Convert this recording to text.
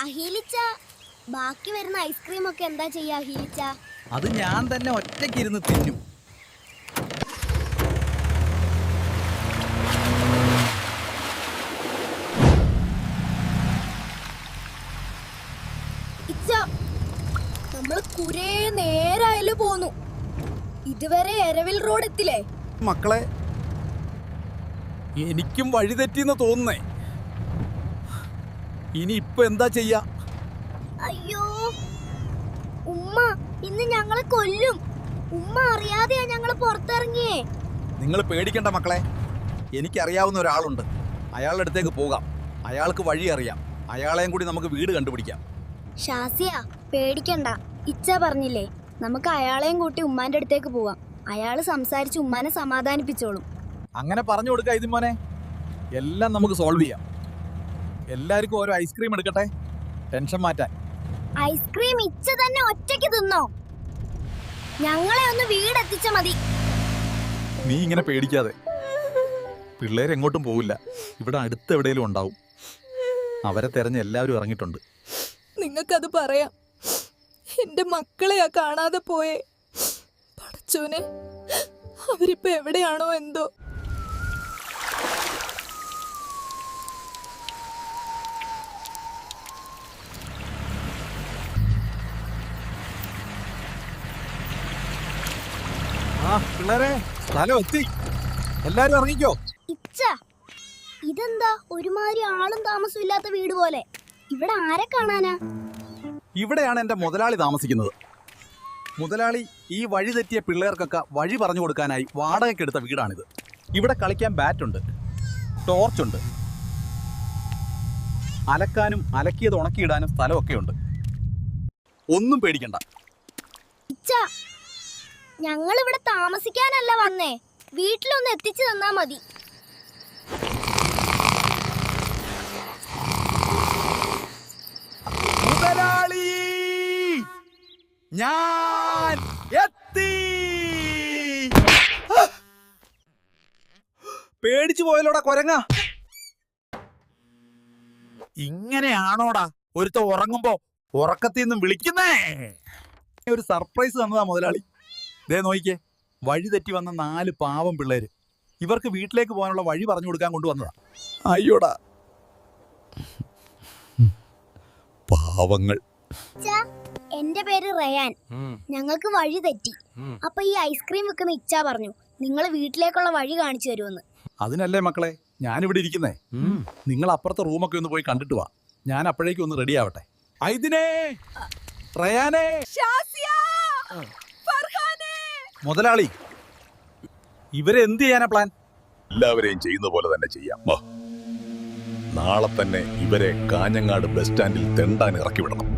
അഹീലിച്ച, ബാക്കി വരുന്ന ഐസ്ക്രീം ഒക്കെ എന്താ ചെയ്യാ അഹീലിച്ച? അത് ഞാൻ തന്നെ ഒറ്റയ്ക്കിരുന്ന് തിന്നും. നമ്മള് കുറേ നേരായാലും പോന്നു, ഇതുവരെ എരവിൽ റോഡ് എത്തില്ലേ? മക്കളെ, എനിക്കും വഴി തെറ്റിന്ന് തോന്നുന്നേ. ഇനി ഇപ്പൊ എന്താ ചെയ്യാ? അയ്യോ, ഉമ്മ ഇന്ന് ഞങ്ങളെ കൊല്ലും. ഉമ്മ അറിയാതെയാ ഞങ്ങള് പുറത്തിറങ്ങിയേ. നിങ്ങൾ പേടിക്കണ്ട മക്കളെ, എനിക്കറിയാവുന്ന ഒരാളുണ്ട്. അയാളുടെ അടുത്തേക്ക് പോകാം. അയാൾക്ക് വഴി അറിയാം. അയാളെയും കൂടി നമുക്ക് വീട് കണ്ടുപിടിക്കാം. ഷാസിയ, പേടിക്കണ്ട. ഇച്ച പറഞ്ഞില്ലേ, നമുക്ക് അയാളെയും കൂട്ടി ഉമ്മാന്റെ അടുത്തേക്ക് പോവാം. അയാള് സംസാരിച്ച് ഉമ്മാനെ സമാധാനിപ്പിച്ചോളും. അങ്ങനെ പറഞ്ഞു കൊടുക്കാം ഇത് മോനെ. എല്ലാം നമുക്ക് സോൾവ് ചെയ്യാം. എല്ലാവർക്കും ഓരോ ഐസ്ക്രീം എടുക്കട്ടെ, ടെൻഷൻ മാറ്റാൻ. ഐസ്ക്രീം ഇച്ച തന്നെ ഒറ്റയ്ക്ക് തിന്നോ? ഞങ്ങളെ ഒന്ന് വീടെത്തിച്ച മതി. നീ ഇങ്ങനെ പേടിക്കാതെ. പിള്ളേരെങ്ങോട്ടും പോവില്ല. ഇവിടെ അടുത്ത് എവിടെയെങ്കിലും ഉണ്ടാവും. അവരെ തെരഞ്ഞ് എല്ലാവരും ഇറങ്ങിയിട്ടുണ്ട്. നിങ്ങൾക്കത് പറയാം. എന്റെ മക്കളെയാ കാണാതെ പോയേ. പടച്ചോനെ, അവരിപ്പോ എവിടെയാണോ എന്തോ. പിള്ളേരെ, സ്ഥലം എത്തി. എല്ലാരും ഇറങ്ങിക്കോ. ഇച്ച, ഇതെന്താ ഒരുമാതിരി ആളും താമസവും ഇല്ലാത്ത വീട് പോലെ? ഇവിടെ ആരെ കാണാനാ? ഇവിടെയാണ് എന്റെ മുതലാളി താമസിക്കുന്നത്. മുതലാളി ഈ വഴി തെറ്റിയ പിള്ളേർക്കൊക്കെ വഴി പറഞ്ഞു കൊടുക്കാനായി വാടകയ്ക്കെടുത്ത വീടാണിത്. ഇവിടെ കളിക്കാൻ ബാറ്റുണ്ട്, ടോർച്ചുണ്ട്, അലക്കാനും അലക്കിയത് ഉണക്കിയിടാനും സ്ഥലമൊക്കെ ഉണ്ട്. ഒന്നും പേടിക്കണ്ട. ഇച്ച, ഞങ്ങൾ ഇവിടെ താമസിക്കാനല്ല വന്നേ, വീട്ടിലൊന്ന് എത്തിച്ചു തന്നാ മതി. മുതലാളി, ഞാൻ എത്തി. പേടിച്ചു പോയല്ലോടാ കൊരങ്ങ. ഇങ്ങനെയാണോടാ ഒരുത്ത ഉറങ്ങുമ്പോ ഉറക്കത്തിൽ നിന്നും വിളിക്കുന്നേ? ഒരു സർപ്രൈസ് തന്നതാ മുതലാളി. ദേ നോക്കിക്കേ, വഴി തെറ്റി വന്ന 4 പാവം പിള്ളേര്. ഇവർക്ക് വീട്ടിലേക്ക് പോകാനുള്ള വഴി പറഞ്ഞു കൊടുക്കാൻ കൊണ്ടുവന്നതാ. അയ്യോടാ പാവങ്ങൾ. എന്റെ പേര് റയാൻ. ഞങ്ങൾക്ക് വഴി തെറ്റി. അപ്പൊ ഈ ഐസ്ക്രീം വെക്കുന്ന ഇച്ച പറഞ്ഞു നിങ്ങൾ വീട്ടിലേക്കുള്ള വഴി കാണിച്ചു തരുമെന്ന്. അതിനല്ലേ മക്കളെ ഞാനിവിടെ ഇരിക്കുന്നേ. നിങ്ങൾ അപ്പുറത്തെ റൂമൊക്കെ ഒന്ന് പോയി കണ്ടിട്ട് വാ. ഞാൻ അപ്പോഴേക്കും ഒന്ന് റെഡി ആവട്ടെ. ഐദിനേ, റയാനേ, മുതലാളി, ഇവരെ എന്ത് ചെയ്യാനാ പ്ലാൻ? എല്ലാവരെയും ചെയ്യുന്ന പോലെ തന്നെ ചെയ്യാം. നാളെ തന്നെ ഇവരെ കാഞ്ഞങ്ങാട് ബസ് സ്റ്റാൻഡിൽ തെണ്ടാൻ ഇറക്കി വിടണം.